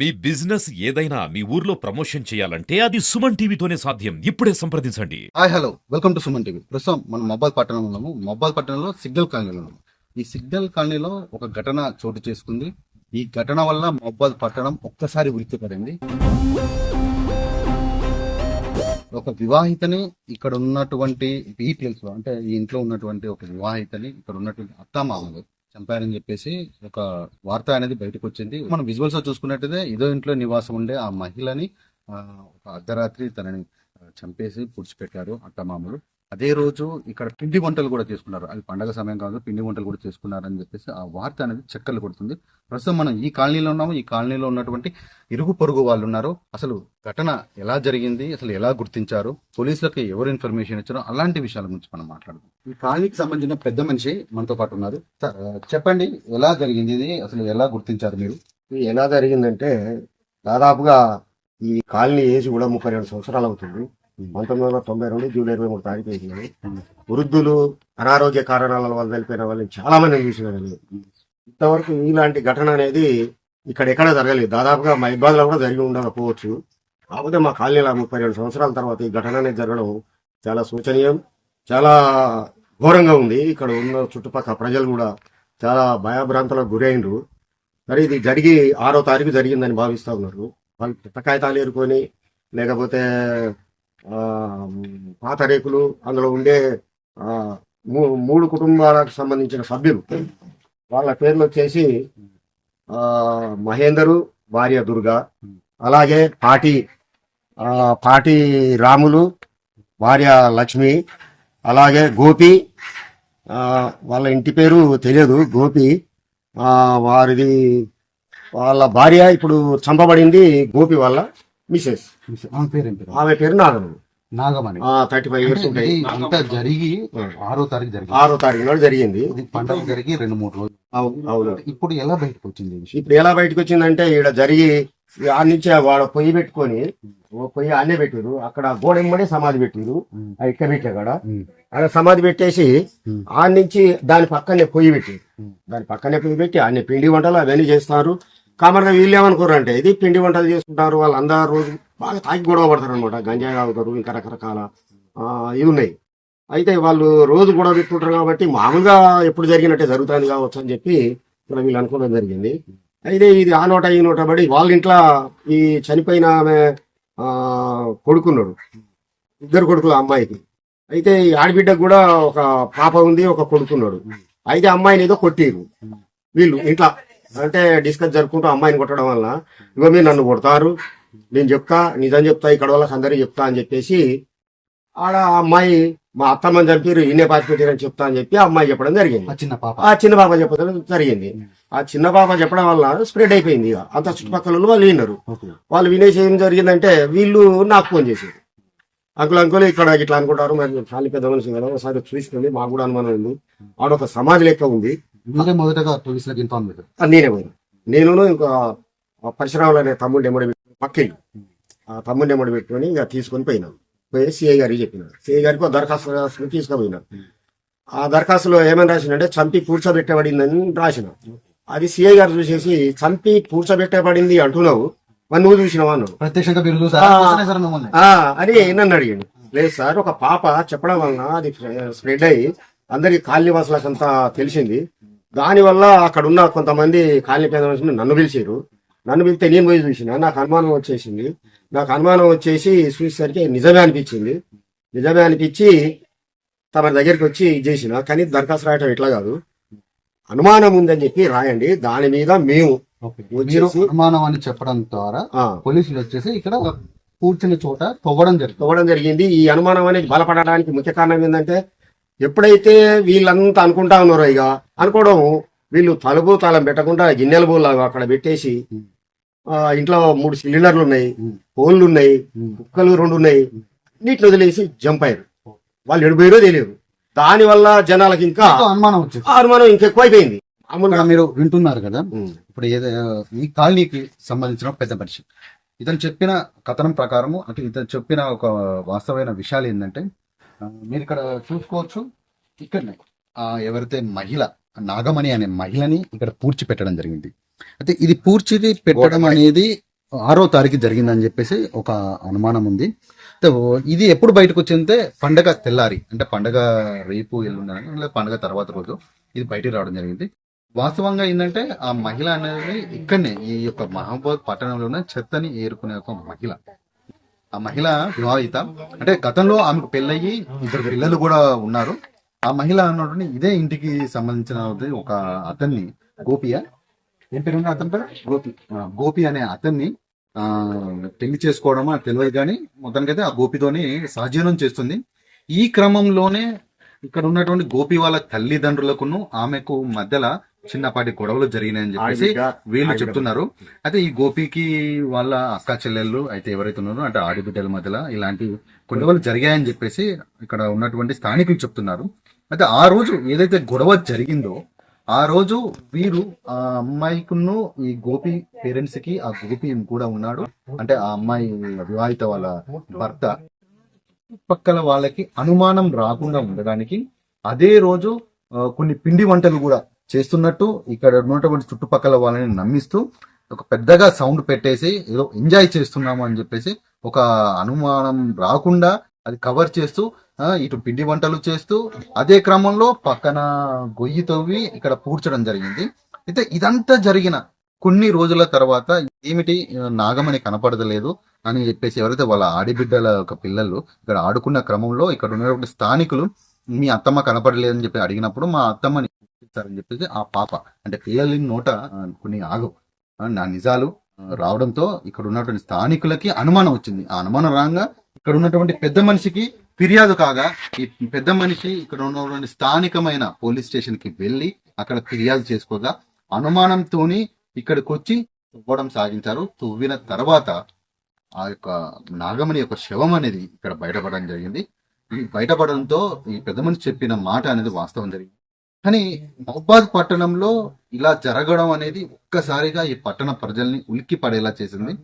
మీ business ఏదైనా మీ ఊర్లో promotion చేయాలంటే అది సుమన్ టీవీతోనే సాధ్యం. ఇప్పుడే సంప్రదించండి. Hi hello welcome to Suman TV. ప్రస్తుతం మనం మబ్బాల్ పట్టణంలో ఉన్నాము. మబ్బాల్ పట్టణంలో సిగ్నల్ కాలనీలో ఉన్నాము. ఈ సిగ్నల్ కాలనీలో ఒక ఘటన చోటు చేసుకుంది. ఈ ఘటన వల్ల మబ్బాల్ పట్టణం ఒక్కసారి ఉలిక్కిపడింది. ఒక వివాహితని ఇక్కడ ఉన్నటువంటి డీటెయిల్స్ లో, అంటే ఈ ఇంట్లో ఉన్నటువంటి ఒక వివాహితని ఇక్కడ ఉన్నటువంటి అత్తామామలు చంపారని చెప్పేసి ఒక వార్త అనేది బయటకు వచ్చింది. మనం విజువల్స్ లో చూసుకున్నట్టయితే ఇదో ఇంట్లో నివాసం ఉండే ఆ మహిళని ఒక అర్ధరాత్రి తనని చంపేసి పుడిచిపెట్టారు అత్తమామలు. అదే రోజు ఇక్కడ పిండి వంటలు కూడా చేసుకున్నారు. అది పండగ సమయం కాదు, పిండి వంటలు కూడా చేసుకున్నారని చెప్పేసి ఆ వార్త అనేది చక్కర్లు కొడుతుంది. ప్రస్తుతం మనం ఈ కాలనీలో ఉన్నాము. ఈ కాలనీలో ఉన్నటువంటి ఇరుగు పొరుగు వాళ్ళు ఉన్నారు. అసలు ఘటన ఎలా జరిగింది, అసలు ఎలా గుర్తించారు, పోలీసులకు ఎవరు ఇన్ఫర్మేషన్ ఇచ్చారో అలాంటి విషయాల గురించి మనం మాట్లాడుతాం. ఈ కాలనీకి సంబంధించిన పెద్ద మనిషి మనతో పాటు ఉన్నారు. సార్ చెప్పండి, ఎలా జరిగింది ఇది, అసలు ఎలా గుర్తించారు మీరు? ఇది ఎలా జరిగిందంటే దాదాపుగా ఈ కాలనీ ఏజ్ కూడా 32 సంవత్సరాలు అవుతుంది. 1992 జూలై 23 తారీఖు వేసినాయి. వృద్ధులు అనారోగ్య కారణాల వల్ల వెళ్ళిపోయిన వాళ్ళని చాలా మంది చూసినారు. ఇంతవరకు ఇలాంటి ఘటన అనేది ఇక్కడ ఎక్కడ జరగలేదు. దాదాపుగా మా ఇబ్బందులు కూడా జరిగి ఉండకపోవచ్చు. కాకపోతే మా కాలనీలో 32 సంవత్సరాల తర్వాత ఈ ఘటన అనేది జరగడం చాలా శోచనీయం, చాలా ఘోరంగా ఉంది. ఇక్కడ ఉన్న చుట్టుపక్కల ప్రజలు కూడా చాలా భయభ్రాంతులకు గురైండ్రు. మరి ఇది జరిగి 6వ తారీఖు జరిగిందని భావిస్తూ ఉన్నారు. వాళ్ళు పెద్ద కాగితాలు ఏరుకొని, లేకపోతే పాత రేకులు, అందులో ఉండే 3 కుటుంబాలకు సంబంధించిన సభ్యులు, వాళ్ళ పేర్లు వచ్చేసి మహేందరు, భార్య దుర్గా, అలాగే పాటి రాములు, భార్య లక్ష్మి, అలాగే గోపి, వాళ్ళ ఇంటి పేరు తెలియదు, గోపి. వాళ్ళ భార్య ఇప్పుడు చంపబడింది గోపి వాళ్ళ మిసెస్. ఆమె పేరు నాగమణి. 35 ఇయర్స్ ఉంటాయి. అంతా జరిగి 6వ తారీఖు జరిగింది. 6వ తారీఖు నాడు జరిగింది. పండుగ జరిగి 2-3 రోజులు. అవును. ఇప్పుడు ఎలా బయటకు వచ్చింది? ఇప్పుడు ఎలా బయటకు వచ్చిందంటే, ఇక్కడ జరిగి ఆ నుంచి వాడు పొయ్యి పెట్టుకొని, పొయ్యి ఆనే పెట్టారు. అక్కడ గోడెమ్మడే సమాధి పెట్టారు. ఇక్కడ పెట్టే కాడ అక్కడ సమాధి పెట్టేసి ఆ నుంచి దాని పక్కనే పొయ్యి పెట్టారు. దాని పక్కనే పొయ్యి పెట్టి అన్ని పిండి వంటలు అవన్నీ చేస్తారు. కామన్గా వీళ్ళు ఏమనుకోరంటే, ఇది పిండి వంటలు చేసుకుంటారు, వాళ్ళందరూ రోజు బాగా తాగి గొడవ పడతారు అనమాట. గంజాయి తాగుతారు, ఇంకా రకరకాల ఇవి ఉన్నాయి. అయితే వాళ్ళు రోజు గొడవ పెట్టుకుంటారు కాబట్టి మామూలుగా ఎప్పుడు జరిగినట్టే జరుగుతుంది కావచ్చు అని చెప్పి ఇలా వీళ్ళు అనుకోవడం జరిగింది. అయితే ఇది ఆ నోట ఈ నోట పడి వాళ్ళ ఇంట్లో ఈ చనిపోయిన ఆమె కొడుకున్నాడు, 2 కొడుకులు అమ్మాయికి. అయితే ఈ ఆడబిడ్డకు కూడా ఒక పాప ఉంది, ఒక కొడుకున్నాడు. అయితే అమ్మాయిని ఏదో కొట్టిరు వీళ్ళు ఇంట్లో. అంటే డిస్కస్ జరుపుకుంటూ అమ్మాయిని కొట్టడం వల్ల, ఇగో మీరు నన్ను కొడతారు, నేను చెప్తా, నిజం చెప్తా, ఇక్కడ వాళ్ళకి అందరికీ చెప్తా అని చెప్పేసి ఆడ అమ్మాయి, మా అత్తమ్మని చంపారు, ఈయనే పాతి పెట్టారని చెప్తా అని చెప్పి అమ్మాయి చెప్పడం జరిగింది. ఆ చిన్న పాప చెప్పడం జరిగింది. ఆ చిన్న పాప చెప్పడం వల్ల స్ప్రెడ్ అయిపోయింది. ఇక అంత చుట్టుపక్కల వాళ్ళు విన్నారు. వాళ్ళు వినేసి ఏం జరిగిందంటే, వీళ్ళు నాకు ఫోన్ చేశారు. అంకుల్ ఇక్కడ ఇట్లా అనుకుంటారు, మరి చాలా పెద్ద మనిషి కదా, ఒకసారి చూసుకోండి, మాకు కూడా అనుమానం ఉంది. ఆడొక సమాధి లెక్క ఉంది. మొదటగా పోలీసులకు ఇన్ఫార్మ్ చేశారు. నేనే పోయినా. నేను ఇంకా పరశురాములు అనే తమ్ముడిని ఎమ్మడి పక్కింది. ఆ తమ్ముడిని ఎమ్మడి పెట్టుకొని ఇక తీసుకొని పోయినాం. పోయి సిఐ గారికి చెప్పినారు. సిఐ గారికి ఒక దరఖాస్తు తీసుకుపోయినారు. ఆ దరఖాస్తులో ఏమని రాసిందంటే, చంపి పూడ్చబెట్టబడిందని రాసిన. అది సిఐ గారు చూసేసి, చంపి పూడ్చబెట్టబడింది అంటున్నావు, మరి నువ్వు చూసినావా అన్నాడు. అని నన్ను అడిగాడు. లేదు సార్, ఒక పాప చెప్పడం వలన అది స్ప్రెడ్ అయ్యి అందరికి కాలనీ వాసులకంతా తెలిసింది. దానివల్ల అక్కడ ఉన్న కొంతమంది కాలనీ పేద మనుషులు నన్ను పిలిచారు. నన్ను పిలిస్తే నేను పోయి చూసిన. నాకు అనుమానం వచ్చేసింది. నాకు అనుమానం వచ్చేసి చూసేసరికి నిజమే అనిపించింది. నిజమే అనిపించి తమ దగ్గరికి వచ్చి చేసిన. కానీ దరఖాస్తు రాయటం ఇట్లా కాదు, అనుమానం ఉందని చెప్పి రాయండి, దాని మీద మేము అనుమానం అని చెప్పడం ద్వారా పోలీసులు వచ్చేసి ఇక్కడ కూర్చున్న చోట తవ్వడం జరిగింది. ఈ అనుమానం అనేది బలపడడానికి ముఖ్య కారణం ఏంటంటే, ఎప్పుడైతే వీళ్ళంతా అనుకుంటా ఉన్నారో, ఇక అనుకోవడం, వీళ్ళు తలుపు తాళం పెట్టకుండా గిన్నెల బోల్లాగా అక్కడ పెట్టేసి, ఇంట్లో 3 సిలిండర్లు ఉన్నాయి, పోన్లు ఉన్నాయి, కుక్కలు 2 ఉన్నాయి, నీటిని వదిలేసి జంప్ అయ్యారు. వాళ్ళు ఎడిపోయారో తెలియదు. దాని వల్ల జనాలకి ఇంకా అనుమానం ఇంకెక్కువైపోయింది. మీరు వింటున్నారు కదా, ఇప్పుడు ఈ కాలనీకి సంబంధించిన పెద్ద మనిషి ఇతను చెప్పిన కథనం ప్రకారము, అంటే ఇతను చెప్పిన ఒక వాస్తవమైన విషయాలు ఏంటంటే, మీరు ఇక్కడ చూసుకోవచ్చు, ఇక్కడనే ఎవరైతే మహిళ నాగమణి అనే మహిళని ఇక్కడ పూడ్చి పెట్టడం జరిగింది. అయితే ఇది పూడ్చి పెట్టడం అనేది 6వ తారీఖు జరిగిందని చెప్పేసి ఒక అనుమానం ఉంది. అయితే ఇది ఎప్పుడు బయటకు వచ్చిందంటే పండగ తెల్లారి, అంటే పండగ రేపు ఎల్లుండి లేదా పండగ తర్వాత రోజు ఇది బయటికి రావడం జరిగింది. వాస్తవంగా ఏంటంటే ఆ మహిళ అనేది ఇక్కడనే ఈ యొక్క మహబూబాబాద్ పట్టణంలోనే చెత్తని ఏరుకునే ఒక మహిళ. ఆ మహిళ వివాహిత, అంటే గతంలో ఆమెకు పెళ్ళయి 2 పిల్లలు కూడా ఉన్నారు. ఆ మహిళ అన్నటువంటి ఇదే ఇంటికి సంబంధించిన ఒక అతన్ని, గోపియా ఏం పేరు ఉన్న అతని పేరు గోపి అనే అతన్ని పెళ్లి చేసుకోవడమో నాకు తెలియదు, కానీ మొత్తానికైతే ఆ గోపితోని సహజీవనం చేస్తుంది. ఈ క్రమంలోనే ఇక్కడ ఉన్నటువంటి గోపి వాళ్ళ తల్లిదండ్రులకును ఆమెకు మధ్యలో చిన్నపాటి గొడవలు జరిగినాయని చెప్పేసి వీళ్ళు చెప్తున్నారు. అయితే ఈ గోపికి వాళ్ళ అక్క చెల్లెళ్ళు అయితే ఎవరైతే ఉన్నారో అంటే ఆడిబిడ్డల మధ్యలో ఇలాంటి గొడవలు జరిగాయని చెప్పేసి ఇక్కడ ఉన్నటువంటి స్థానికులు చెప్తున్నారు. అయితే ఆ రోజు ఏదైతే గొడవ జరిగిందో ఆ రోజు వీరు ఆ అమ్మాయికును ఈ గోపి పేరెంట్స్ కి ఆ గోపి కూడా ఉన్నాడు, అంటే ఆ అమ్మాయి వివాహిత వాళ్ళ భర్త. పక్కల వాళ్ళకి అనుమానం రాకుండా ఉండడానికి అదే రోజు కొన్ని పిండి వంటలు కూడా చేస్తున్నట్టు ఇక్కడ ఉన్నటువంటి చుట్టుపక్కల వాళ్ళని నమ్మిస్తూ ఒక పెద్దగా సౌండ్ పెట్టేసి ఏదో ఎంజాయ్ చేస్తున్నాము అని చెప్పేసి ఒక అనుమానం రాకుండా అది కవర్ చేస్తూ ఇటు పిండి వంటలు చేస్తూ అదే క్రమంలో పక్కన గొయ్యి తవ్వి ఇక్కడ పూడ్చడం జరిగింది. అయితే ఇదంతా జరిగిన కొన్ని రోజుల తర్వాత ఏమిటి నాగమణి కనపడలేదు అని చెప్పేసి ఎవరైతే వాళ్ళ ఆడిబిడ్డల ఒక పిల్లలు ఇక్కడ ఆడుకున్న క్రమంలో ఇక్కడ ఉన్నటువంటి స్థానికులు మీ అత్తమ్మ కనపడలేదని చెప్పి అడిగినప్పుడు మా అత్తమ్మని చూపిస్తారని చెప్పేసి ఆ పాప అంటే పిల్లల నోట కొన్ని ఆగవు నా నిజాలు రావడంతో ఇక్కడ ఉన్నటువంటి స్థానికులకి అనుమానం వచ్చింది. ఆ అనుమానం రాగా ఇక్కడ ఉన్నటువంటి పెద్ద మనిషికి ఫిర్యాదు కాగా ఈ పెద్ద మనిషి ఇక్కడ ఉన్నటువంటి స్థానికమైన పోలీస్ స్టేషన్ కి వెళ్లి అక్కడ ఫిర్యాదు చేసుకోగా అనుమానంతోని ఇక్కడికి వచ్చి తవ్వడం సాగించారు. తవ్విన తర్వాత ఆ యొక్క నాగమణి యొక్క శవం అనేది ఇక్కడ బయటపడడం జరిగింది. ఈ బయటపడడంతో ఈ పెద్ద మనిషి చెప్పిన మాట అనేది వాస్తవం జరిగింది. కానీ మహబూబాబాద్ పట్టణంలో ఇలా జరగడం అనేది ఒక్కసారిగా ఈ పట్టణ ప్రజల్ని ఉలిక్కి పడేలా చేసింది.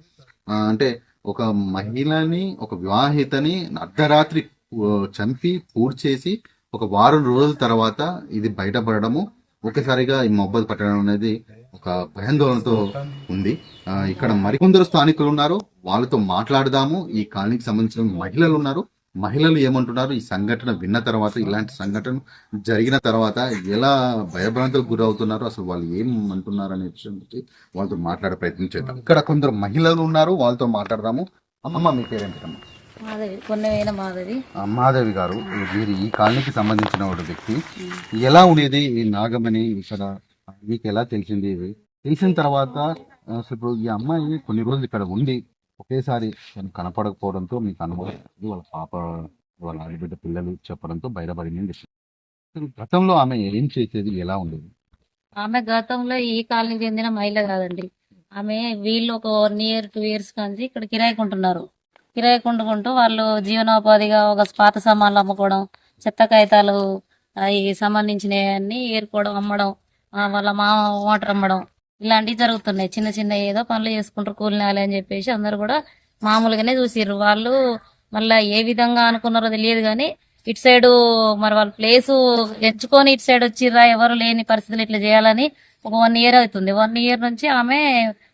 అంటే ఒక మహిళని, ఒక వివాహితని అర్ధరాత్రి చంపి పూడ్చేసి ఒక వారం రోజుల తర్వాత ఇది బయటపడము ఒక్కసారిగా ఈ మహబూబాబాద్ పట్టణం అనేది ఒక భయాందోళనతో ఉంది. ఇక్కడ మరికొందరు స్థానికులు ఉన్నారు, వాళ్ళతో మాట్లాడదాము. ఈ కాలనీకి సంబంధించిన మహిళలు ఉన్నారు, మహిళలు ఏమంటున్నారు ఈ సంఘటన విన్న తర్వాత, ఇలాంటి సంఘటన జరిగిన తర్వాత ఎలా భయభ్రాంతులకు గురవుతున్నారు, అసలు వాళ్ళు ఏమంటున్నారు అనే విషయం గురించి వాళ్ళతో మాట్లాడే ప్రయత్నం చేద్దాం. ఇక్కడ కొందరు మహిళలు ఉన్నారు, వాళ్ళతో మాట్లాడదాము. అమ్మమ్మ మీ పేరేంటమ్మా? మాధవి గారు, మీరు ఈ కాలనీకి సంబంధించిన ఒక వ్యక్తి. ఎలా ఉండేది ఈ నాగమణి ఇక్కడ మీకు ఎలా తెలిసింది? తెలిసిన తర్వాత అసలు ఇప్పుడు ఈ అమ్మాయి కొన్ని రోజులు ఇక్కడ ఉండి ఒకేసారి కనపడకపోవడంతో మీకు అనుభవం, వాళ్ళ పాప వాళ్ళ ఆడబిడ్డ పిల్లలు చెప్పడంతో బయటపడింది. గతంలో ఆమె ఏం చేసేది, ఎలా ఉండేది? ఆమె గతంలో ఈ కాలనీకి చెందిన మహిళ కాదండి. ఆమె వీళ్ళు ఒక 1 year 2 years నుంచి ఇక్కడ కిరాయి కొంటున్నారు. కిరాయి కొంటుకుంటూ వాళ్ళు జీవనోపాధిగా ఒక పాత సామాన్లు అమ్ముకోవడం, చెత్త కాగితాలు అవి సంబంధించినవన్నీ ఏరుకోవడం, అమ్మడం, వాళ్ళ మామ వాటర్ అమ్మడం, ఇలాంటివి జరుగుతున్నాయి. చిన్న చిన్న ఏదో పనులు చేసుకుంటారు కూలినాలి అని చెప్పేసి అందరు కూడా మామూలుగానే చూసిర్రు. వాళ్ళు మళ్ళీ ఏ విధంగా అనుకున్నారో తెలియదు కానీ ఇటు సైడ్ మరి వాళ్ళ ప్లేసు ఎంచుకొని ఇటు సైడ్ వచ్చిర్రా, ఎవరు లేని పరిస్థితులు ఇట్లా చేయాలని ఒక 1 year అవుతుంది. 1 year నుంచి ఆమె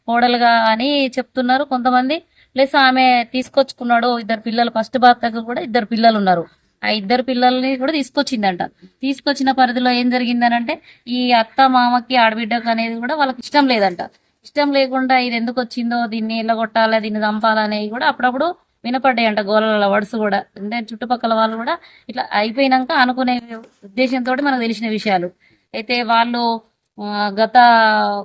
కోడలుగా అని చెప్తున్నారు కొంతమంది. ప్లస్ ఆమె తీసుకొచ్చుకున్నాడు 2 పిల్లలు, ఫస్ట్ భర్తకు కూడా 2 పిల్లలు ఉన్నారు. ఆ 2 పిల్లల్ని కూడా తీసుకొచ్చిందంట. తీసుకొచ్చిన పరిధిలో ఏం జరిగిందనంటే ఈ అత్త మామకి ఆడబిడ్డకు అనేది కూడా వాళ్ళకి ఇష్టం లేదంట. ఇష్టం లేకుండా ఇది ఎందుకు వచ్చిందో, దీన్ని ఎల్లగొట్టాలి, దీన్ని చంపాలనేవి కూడా అప్పుడప్పుడు వినపడ్డాయంట గోల వడుసు కూడా. అంటే చుట్టుపక్కల వాళ్ళు కూడా ఇట్లా అయిపోయినాక అనుకునే ఉద్దేశంతో మనకు తెలిసిన విషయాలు. అయితే వాళ్ళు గత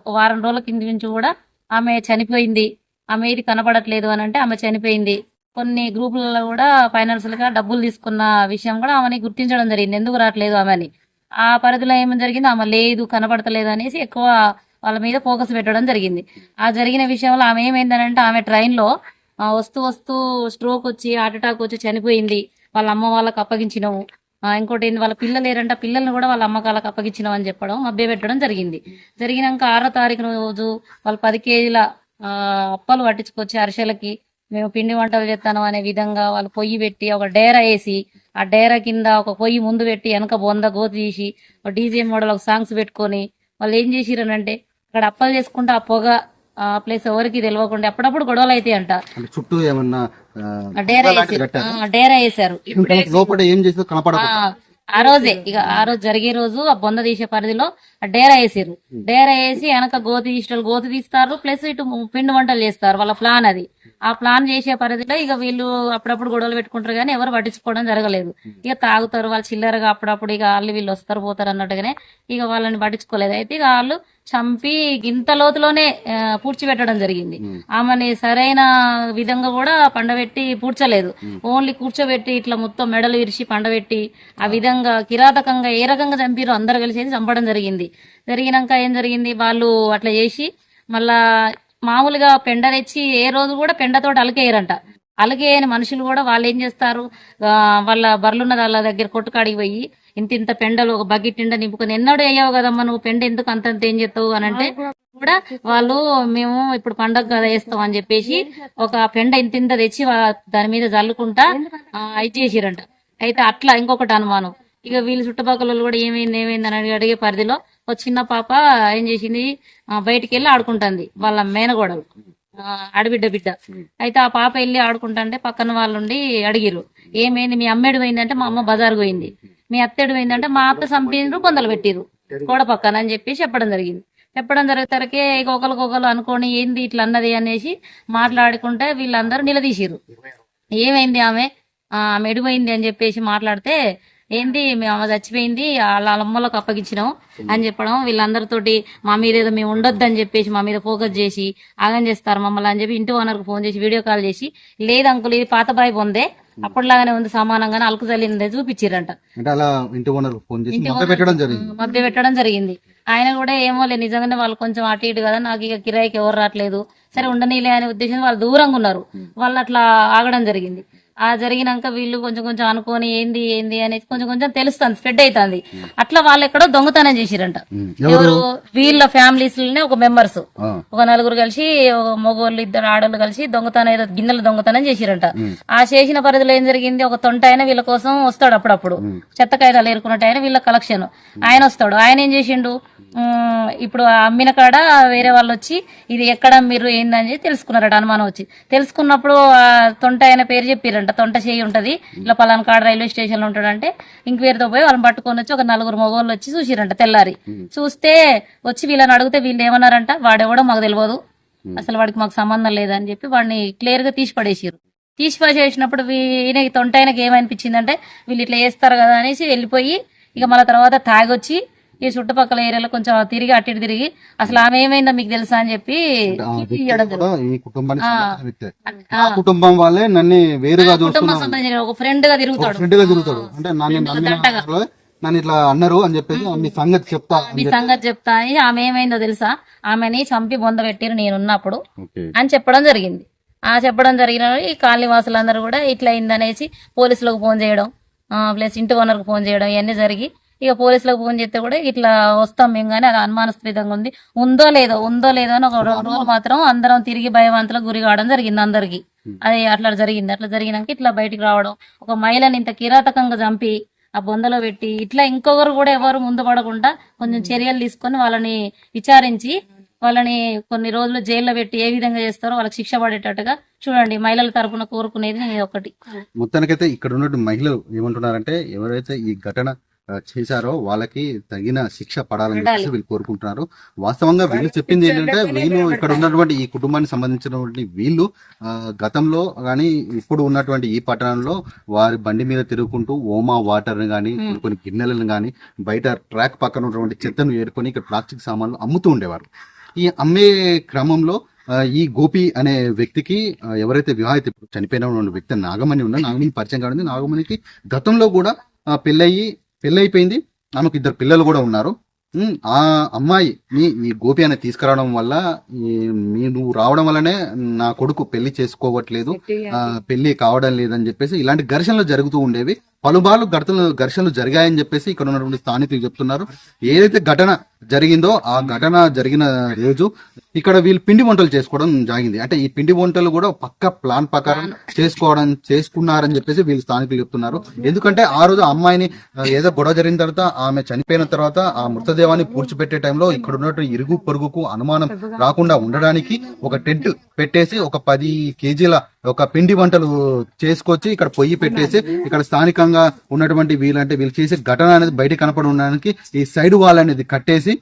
1 వారం రోజుల కింద నుంచి కూడా ఆమె చనిపోయింది, ఆమె ఇది కనపడట్లేదు అని అంటే ఆమె చనిపోయింది. కొన్ని గ్రూపులలో కూడా ఫైనాన్షియల్ గా డబ్బులు తీసుకున్న విషయం కూడా ఆమెని గుర్తించడం జరిగింది, ఎందుకు రావట్లేదు ఆమె అని. ఆ పరిధిలో ఏమని జరిగింది, ఆమె లేదు కనపడతలేదు అనేసి ఎక్కువ వాళ్ళ మీద ఫోకస్ పెట్టడం జరిగింది. ఆ జరిగిన విషయంలో ఆమె ఏమైందనంటే ఆమె ట్రైన్లో వస్తూ వస్తూ స్ట్రోక్ వచ్చి హార్ట్ అటాక్ వచ్చి చనిపోయింది. వాళ్ళ అమ్మ వాళ్ళకి అప్పగించినాము. ఇంకోటి ఏంది, వాళ్ళ పిల్లలు లేరంట, పిల్లల్ని కూడా వాళ్ళ అమ్మకాలకు అప్పగించినాం అని చెప్పడం, మభ్య పెట్టడం జరిగింది. జరిగినాక 6వ తారీఖు రోజు వాళ్ళు 10 kg అప్పలు పట్టించుకొచ్చి అరిసెలకి మేము పిండి వంటలు చేస్తాను అనే విధంగా వాళ్ళు పొయ్యి పెట్టి ఒక డేరా వేసి, ఆ డేరా కింద ఒక పొయ్యి ముందు పెట్టి వెనక బొంద గోతి తీసి ఒక డీజే మోడల్ ఒక సాంగ్స్ పెట్టుకొని వాళ్ళు ఏం చేసిరనంటే అక్కడ అప్పలు చేసుకుంటే ఆ పొగ ప్లస్ ఎవరికి తెలియకుండా అప్పుడప్పుడు గొడవలు అయితే అంట. అంటే చుట్టూ ఏమన్నా డేరా లాంటిది వేసారు. కట్టారా? డేరా వేసారు. లోపల ఏం చేస్తుందో కనపడకుండా ఆ రోజు జరిగే రోజు ఆ బొంద తీసే పరిధిలో డేరా వేసారు. డేరా వేసి వెనక గోతి తీస్తారు, ప్లస్ ఇటు పిండి వంటలు చేస్తారు. వాళ్ళ ప్లాన్ అది. ఆ ప్లాన్ చేసే పరిధిలో ఇక వీళ్ళు అప్పుడప్పుడు గొడవలు పెట్టుకుంటారు కానీ ఎవరు పట్టించుకోవడం జరగలేదు. ఇక తాగుతారు వాళ్ళు చిల్లరగా, అప్పుడప్పుడు ఇక వాళ్ళు వీళ్ళు వస్తారు పోతారు అన్నట్టుగానే ఇక వాళ్ళని పట్టించుకోలేదు. అయితే ఇక వాళ్ళు చంపి గింత లోతులోనే పూడ్చిపెట్టడం జరిగింది. ఆమెని సరైన విధంగా కూడా పండబెట్టి పూడ్చలేదు. ఓన్లీ కూర్చోబెట్టి ఇట్లా మొత్తం మెడలు విరిచి పండబెట్టి ఆ విధంగా కిరాతకంగా ఏ రకంగా చంపిరో అందరు కలిసి చంపడం జరిగింది. జరిగినాక ఏం జరిగింది, వాళ్ళు అట్లా చేసి మళ్ళా మామూలుగా పెండ తెచ్చి ఏ రోజు కూడా పెండతోటి అలకేయరంట. అలకేయని మనుషులు కూడా వాళ్ళు ఏం చేస్తారు, వాళ్ళ బర్లున్న వాళ్ళ దగ్గర కొట్టుకాడికి పోయి ఇంత పెండలు ఒక బకెట్ నిండా నింపుకొని ఎన్నడూ వేయవు కదమ్మా నువ్వు పెండ ఎందుకు అంతంత ఏం చేస్తావు అని అంటే కూడా వాళ్ళు మేము ఇప్పుడు పండగ కదా వేస్తాం అని చెప్పేసి ఒక పెండ ఇంత తెచ్చి దాని మీద జల్లుకుంటా ఇది చేసిరంట. అయితే అట్లా ఇంకొకటి అనుమానం. ఇక వీళ్ళు చుట్టుపక్కల కూడా ఏమైంది అని అడిగే పరిధిలో ఒక చిన్న పాప ఏం చేసింది, బయటికి వెళ్ళి ఆడుకుంటుంది వాళ్ళ మేనగోడలు, ఆడబిడ్డ బిడ్డ. అయితే ఆ పాప వెళ్ళి ఆడుకుంటుంటే పక్కన వాళ్ళుండి అడిగిరు, ఏమైంది మీ అమ్మేడు పోయిందంటే మా అమ్మ బజారు పోయింది, మీ అత్తేడు పోయిందంటే మా అత్త చంపిరు పొందలు పెట్టిరు గోడ పక్కన అని చెప్పి చెప్పడం జరిగింది. చెప్పడం జరిగేసరికి ఇక ఒకరికొకరు అనుకోని ఏంది ఇట్లా అన్నది అనేసి మాట్లాడుకుంటే వీళ్ళందరూ నిలదీసిరు. ఏమైంది ఆమె ఎడిపోయింది అని చెప్పేసి మాట్లాడితే ఏంటి మేము అమ్మ చచ్చిపోయింది వాళ్ళ అమ్మలకు అప్పగించినాం అని చెప్పడం, వీళ్ళందరితోటి మా మీద ఏదో మేము ఉండొద్దు అని చెప్పేసి మా మీద ఫోకస్ చేసి ఆగం చేస్తారు మమ్మల్ని అని చెప్పి ఇంటి ఓనర్కి ఫోన్ చేసి వీడియో కాల్ చేసి, లేదు అంకుల్ ఇది పాత బాయి పొందే అప్పటిలాగానే ఉంది సమానంగానే అలుకు చల్లిందే చూపించారంట. అంటే అలా ఇంటి ఓనర్ ఫోన్ చేసి మధ్య పెట్టడం జరిగింది. ఆయన కూడా ఏమో లేదు నిజంగానే వాళ్ళు కొంచెం అటు ఇటు కదా, నాకు ఇక కిరాయికి ఎవరు రావట్లేదు, సరే ఉండనీలే అనే ఉద్దేశం వాళ్ళు దూరంగా ఉన్నారు, వాళ్ళు అట్లా ఆగడం జరిగింది. ఆ జరిగినాక వీళ్ళు కొంచెం అనుకోని ఏంది అనేది కొంచెం తెలుస్తుంది, స్ప్రెడ్ అవుతుంది. అట్లా వాళ్ళు ఎక్కడో దొంగతనం చేసిరంట. ఎవరు వీళ్ళ ఫ్యామిలీస్ లోనే ఒక మెంబర్స్ ఒక నలుగురు కలిసి మగోళ్ళు ఇద్దరు ఆడోళ్ళు కలిసి దొంగతనం ఏదో గిన్నెల దొంగతనం చేసిరంట. ఆ చేసిన పరిధిలో ఏం జరిగింది, ఒక తొంట ఆయన వీళ్ళ కోసం వస్తాడు అప్పుడప్పుడు, చెత్త కాగితాలు ఏరుకున్నట్టు ఆయన వీళ్ళ కలెక్షన్ ఆయన వస్తాడు. ఆయన ఏం చేసిండు, ఇప్పుడు అమ్మిన కాడ వేరే వాళ్ళు వచ్చి ఇది ఎక్కడ మీరు ఏందని చెప్పి తెలుసుకున్నారట. అనుమానం వచ్చి తెలుసుకున్నప్పుడు ఆ తొంట ఆయన పేరు చెప్పారంట, తొంట చేయి ఉంటది ఇలా పలానా కాడ రైల్వే స్టేషన్ లో ఉంటాడంటే ఇంక పేరుతో పోయి వాళ్ళని పట్టుకొని వచ్చి ఒక నలుగురు మగవాళ్ళు వచ్చి చూసిరంట. తెల్లారి చూస్తే వచ్చి వీళ్ళని అడిగితే వీళ్ళు ఏమన్నారంట, వాడెవడో మాకు తెలియదు, అసలు వాడికి మాకు సంబంధం లేదని చెప్పి వాడిని క్లియర్ గా తీసి పడేసారు. తీసి పడేసినప్పుడు ఈయన తొంట ఆయనకి ఏమనిపించిందంటే వీళ్ళు ఇట్లా చేస్తారు కదా అనేసి వెళ్ళిపోయి ఇక మళ్ళీ తర్వాత తాగొచ్చి ఈ చుట్టుపక్కల ఏరియాలో కొంచెం తిరిగి అటు ఇటు తిరిగి అసలు ఆమె ఏమైందో మీకు తెలుసా అని చెప్పి కుటుంబం వాళ్ళే నన్ను వేరుగా కుటుంబం సంబంధించిన ఒక ఫ్రెండ్ గా తిరుగుతాడు. అంటే నన్ను ఇట్లా అన్నారు అని చెప్పేసి మీ సంగతి చెప్తా అని ఆమె ఏమైందో తెలుసా, ఆమెని చంపి బొంద పెట్టిరు నేనున్నప్పుడు అని చెప్పడం జరిగింది. చెప్పడం జరిగిన ఈ కాలనీ వాసులందరూ కూడా ఇట్లా అయిందనేసి పోలీసులకు ఫోన్ చేయడం, ప్లస్ ఇంటి ఓనర్కి ఫోన్ చేయడం ఇవన్నీ జరిగి ఇక పోలీసులకు ఫోన్ చేస్తే కూడా ఇట్లా వస్తాం మేము కానీ అది అనుమానాస్పదంగా ఉంది, ఉందో లేదో అని ఒక రోజు మాత్రం అందరం తిరిగి భయవంతులకు గురి కావడం జరిగింది అందరికి. అది అట్లా జరిగినాక ఇట్లా బయటికి రావడం, ఒక మహిళని ఇంత కిరాతకంగా చంపి ఆ బొందలో పెట్టి ఇట్లా ఇంకొకరు కూడా ఎవరు ముందు పడకుండా కొంచెం చర్యలు తీసుకొని వాళ్ళని విచారించి వాళ్ళని కొన్ని రోజులు జైల్లో పెట్టి ఏ విధంగా చేస్తారో వాళ్ళకి శిక్ష పడేటట్టుగా చూడండి. మహిళల తరపున కోరుకునేది నేను ఒకటి. మొత్తానికైతే ఇక్కడ ఉన్న మహిళలు ఏమంటున్నారంటే ఎవరైతే ఈ ఘటన చేశారో వాళ్ళకి తగిన శిక్ష పడాలని చెప్పేసి వీళ్ళు కోరుకుంటున్నారు. వాస్తవంగా వీళ్ళు చెప్పింది ఏంటంటే వీళ్ళు ఇక్కడ ఉన్నటువంటి ఈ కుటుంబానికి సంబంధించినటువంటి వీళ్ళు గతంలో కానీ ఇప్పుడు ఉన్నటువంటి ఈ పట్టణంలో వారి బండి మీద తిరుగుకుంటూ ఓమా వాటర్ కానీ కొన్ని గిన్నెలను కానీ బయట ట్రాక్ పక్కన ఉన్నటువంటి చెత్తను ఏరుకొని ఇక్కడ ప్లాస్టిక్ సామాన్లు అమ్ముతూ ఉండేవారు. ఈ అమ్మే క్రమంలో ఈ గోపి అనే వ్యక్తికి ఎవరైతే వివాహిత చనిపోయిన వ్యక్తి నాగమణి పరిచయం కావడం. నాగమణికి గతంలో కూడా పెళ్ళైపోయింది, ఆమెకు 2 పిల్లలు కూడా ఉన్నారు. ఆ అమ్మాయి ఈ గోపి అనే తీసుకురావడం వల్ల నువ్వు రావడం వల్లనే నా కొడుకు పెళ్లి చేసుకోవట్లేదు, పెళ్లి కావడం లేదని చెప్పేసి ఇలాంటి ఘర్షణలు జరుగుతూ ఉండేవి. పలుబార్లు ఘర్షణలు జరిగాయని చెప్పేసి ఇక్కడ ఉన్నటువంటి స్థానికులు చెప్తున్నారు. ఏదైతే ఘటన జరిగిందో ఆ ఘటన జరిగిన రోజు ఇక్కడ వీళ్ళు పిండి వంటలు చేసుకోవడం జరిగింది. అంటే ఈ పిండి వంటలు కూడా పక్క ప్లాన్ ప్రకారం చేసుకున్నారని చెప్పేసి వీళ్ళు స్థానికులు చెప్తున్నారు. ఎందుకంటే ఆ రోజు అమ్మాయిని ఏదో గొడవ జరిగిన తర్వాత ఆమె చనిపోయిన తర్వాత ఆ మృతదేవాన్ని పూడ్చిపెట్టే టైంలో ఇక్కడ ఉన్నటువంటి ఇరుగు పొరుగుకు అనుమానం రాకుండా ఉండడానికి ఒక టెంట్ పెట్టేసి ఒక 10 కేజీల ఒక పిండి వంటలు చేసుకొచ్చి ఇక్కడ పొయ్యి పెట్టేసి ఇక్కడ స్థానికంగా ఉన్నటువంటి వీళ్ళు చేసే ఘటన అనేది బయట కనపడి ఉండడానికి ఈ సైడ్ వాల్ అనేది కట్టేసి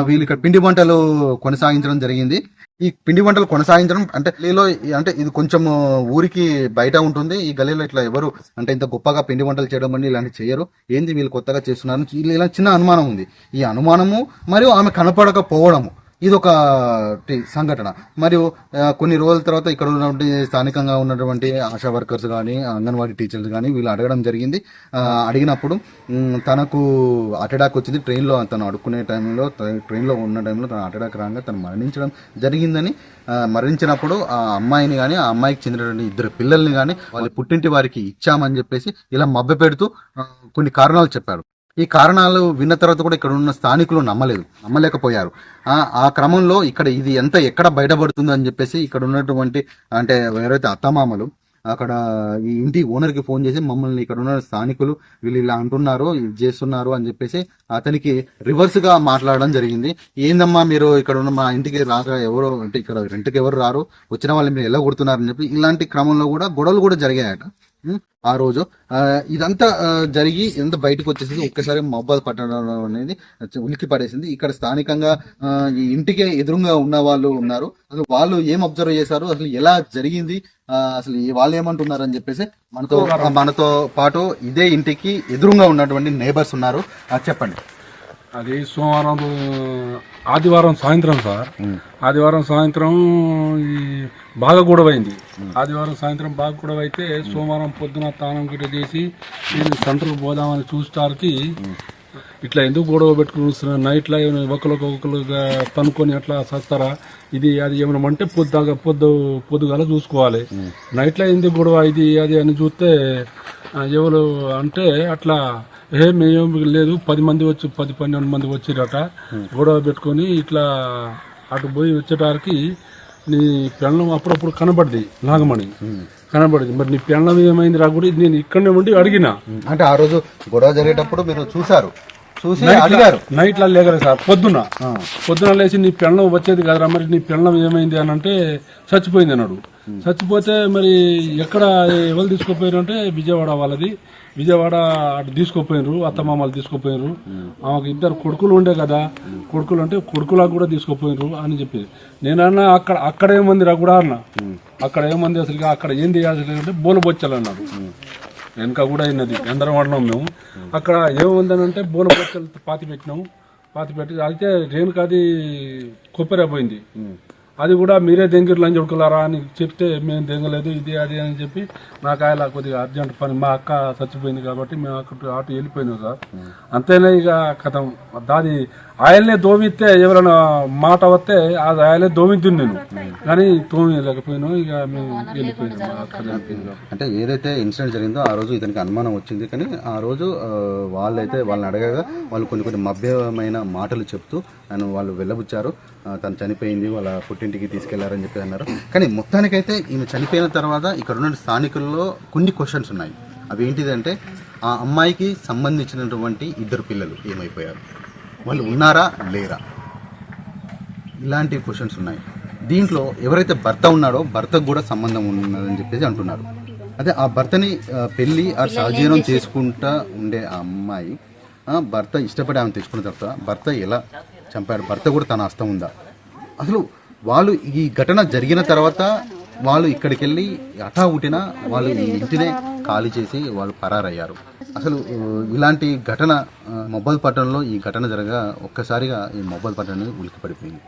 వీళ్ళు ఇక్కడ పిండి వంటలు కొనసాగించడం జరిగింది. ఈ పిండి వంటలు కొనసాగించడం అంటే గల్లీలో అంటే ఇది కొంచెం ఊరికి బయట ఉంటుంది. ఈ గల్లీలో ఇట్లా ఎవరు అంటే ఇంత గొప్పగా పిండి వంటలు చేయడం అని ఇలాంటి చేయరు. ఏంది వీళ్ళు కొత్తగా చేస్తున్నారు ఇలా చిన్న అనుమానం ఉంది. ఈ అనుమానము మరియు ఆమె కనపడకపోవడము ఇది ఒక సంఘటన. మరియు కొన్ని రోజుల తర్వాత ఇక్కడ ఉన్నటువంటి స్థానికంగా ఉన్నటువంటి ఆశా వర్కర్స్ కానీ అంగన్వాడీ టీచర్స్ కానీ వీళ్ళు అడగడం జరిగింది. అడిగినప్పుడు తనకు అటాక్ వచ్చింది ట్రైన్లో, తను అడుక్కునే టైంలో ట్రైన్లో ఉన్న టైంలో తను అటాక్ రాగా తను మరణించడం జరిగిందని, మరణించినప్పుడు ఆ అమ్మాయిని కానీ ఆ అమ్మాయికి చెందినటువంటి 2 పిల్లల్ని కానీ వాళ్ళ పుట్టింటి వారికి ఇచ్చామని చెప్పేసి ఇలా మభ్యపెడుతూ కొన్ని కారణాలు చెప్పారు. ఈ కారణాలు విన్న తర్వాత కూడా ఇక్కడ ఉన్న స్థానికులు నమ్మలేకపోయారు. ఆ క్రమంలో ఇక్కడ ఇది ఎక్కడ బయటపడుతుందో అని చెప్పేసి ఇక్కడ ఉన్నటువంటి అంటే ఎవరైతే అత్తమామలు అక్కడ ఈ ఇంటి ఓనర్ కి ఫోన్ చేసి మమ్మల్ని ఇక్కడ ఉన్న స్థానికులు వీళ్ళు ఇలా అంటున్నారు, ఇది చేస్తున్నారు అని చెప్పేసి అతనికి రివర్స్ గా మాట్లాడడం జరిగింది. ఏందమ్మా మీరు ఇక్కడ ఉన్న మా ఇంటికి రాక ఎవరు అంటే ఇక్కడ రెంట్కి ఎవరు రారు, వచ్చిన వాళ్ళు మీరు ఎలా కొడుతున్నారని చెప్పి ఇలాంటి క్రమంలో కూడా గొడవలు కూడా జరిగాయట. ఆ రోజు ఇదంతా జరిగి ఇదంతా బయటకు వచ్చేసి ఒక్కసారి మహబాద్ పట్టణం అనేది ఉలికి పడేసింది. ఇక్కడ స్థానికంగా ఈ ఇంటికి ఎదురుగా ఉన్న వాళ్ళు ఉన్నారు. అసలు వాళ్ళు ఏం అబ్జర్వ్ చేశారు, అసలు ఎలా జరిగింది, అసలు వాళ్ళు ఏమంటున్నారు అని చెప్పేసి మనతో పాటు ఇదే ఇంటికి ఎదురుగా ఉన్నటువంటి నేబర్స్ ఉన్నారు. చెప్పండి. అది ఆదివారం సాయంత్రం సార్. ఆదివారం సాయంత్రం బాగా గొడవైంది. ఆదివారం సాయంత్రం బాగా గొడవ అయితే సోమవారం పొద్దున తానం గిట్ట చేసి నేను సెంటర్కి పోదామని చూస్తానికి ఇట్లా ఎందుకు గొడవ పెట్టుకుని వస్తున్నారు, నైట్లో ఒకరికొకరుగా తనుకొని అట్లా సస్తారా, ఇది అది ఏమైనా అంటే పొద్దుగాల చూసుకోవాలి, నైట్లో ఎందుకు గొడవ ఇది అది అని చూస్తే ఎవరు అంటే అట్లా మేము లేదు 10 మంది వచ్చి 10-12 మంది వచ్చిరట గొడవ పెట్టుకొని ఇట్లా అటు పోయి వచ్చేటానికి నీ పెళ్ళం అప్పుడప్పుడు కనబడింది, నాగమణి కనబడింది. మరి నీ పెళ్ళం ఏమైంది రా కూడా నేను ఇక్కడనే ఉండి అడిగినా. అంటే ఆ రోజు గొడవ జరిగేటప్పుడు మీరు చూసారు, నైట్లో లేగలేదు సార్. పొద్దున లేచి నీ పెళ్ళం వచ్చేది కదరా, మరి నీ పెళ్ళం ఏమైంది అని అంటే చచ్చిపోయింది అన్నాడు. చచ్చిపోతే మరి ఎక్కడ ఎవరు తీసుకుపోయారు అంటే విజయవాడ వాళ్ళది, విజయవాడ అటు తీసుకుపోయినరు, అత్తమామలు తీసుకుపోయినరు. ఆమెకు 2 కొడుకులు ఉండే కదా, కొడుకులు అంటే కొడుకులకు కూడా తీసుకుపోయినరు అని చెప్పి నేనన్నా అక్కడ ఏమంది రా కూడా అన్న, అక్కడ ఏమంది అసలు అక్కడ ఏం చేయాల్సి అంటే బోలబొచ్చలు అన్నాడు. వెనక కూడా అయినది ఎందరం వాడినాం మేము. అక్కడ ఏముందని అంటే బోలబొచ్చలు పాతి పెట్టినాము. పాతి పెట్టి అయితే రేణుకాది కొబ్బరి పోయింది, అది కూడా మీరే దెంగిర్లు అని చెప్పుకోలేరా అని చెప్తే మేము దెంగలేదు ఇది అది అని చెప్పి నాకు ఆయన కొద్దిగా అర్జెంట్ పని, మా అక్క చచ్చిపోయింది కాబట్టి మేము అక్కడ అటు వెళ్ళిపోయినాం సార్. అంతేనా ఇక కథం. దాది ఆయనే దోమిస్తే ఎవరైనా మాట వస్తే అది ఆయనే దోమిద్దు నేను, కానీ తోమిలేకపోయినాం. ఇక మేము వెళ్ళిపోయినాం. అంటే ఏదైతే ఇన్సిడెంట్ జరిగిందో ఆ రోజు ఇతనికి అనుమానం వచ్చింది, కానీ ఆ రోజు వాళ్ళని అడగగా వాళ్ళు కొన్ని మభ్యమైన మాటలు చెప్తూ వాళ్ళు వెళ్ళబుచ్చారు. తను చనిపోయింది, వాళ్ళ పుట్టింటికి తీసుకెళ్లారని చెప్పి అన్నారు. కానీ మొత్తానికైతే ఈమె చనిపోయిన తర్వాత ఇక్కడ ఉన్న స్థానికుల్లో కొన్ని క్వశ్చన్స్ ఉన్నాయి. అవి ఏంటిదంటే ఆ అమ్మాయికి సంబంధించినటువంటి 2 పిల్లలు ఏమైపోయారు, వాళ్ళు ఉన్నారా లేరా, ఇలాంటి క్వశ్చన్స్ ఉన్నాయి. దీంట్లో ఎవరైతే భర్త ఉన్నాడో భర్తకు కూడా సంబంధం ఉన్నదని చెప్పేసి అంటున్నారు. అదే ఆ భర్తని పెళ్లి ఆ సహజీవనం చేసుకుంటా ఉండే ఆ అమ్మాయి భర్త ఇష్టపడి ఆమె తెచ్చుకున్న తర్వాత భర్త ఎలా చంపాడు, భర్త కూడా తన హస్తం ఉందా, అసలు వాళ్ళు ఈ ఘటన జరిగిన తర్వాత వాళ్ళు ఇక్కడికి వెళ్ళి హఠావుటిన వాళ్ళు ఈ ఇంటినే ఖాళీ చేసి వాళ్ళు పరారయ్యారు. అసలు ఇలాంటి ఘటన మహబాద్ పట్టణంలో ఈ ఘటన జరగా ఒక్కసారిగా ఈ మహబాద్ పట్టణం ఉలిక్కిపడిపోయింది.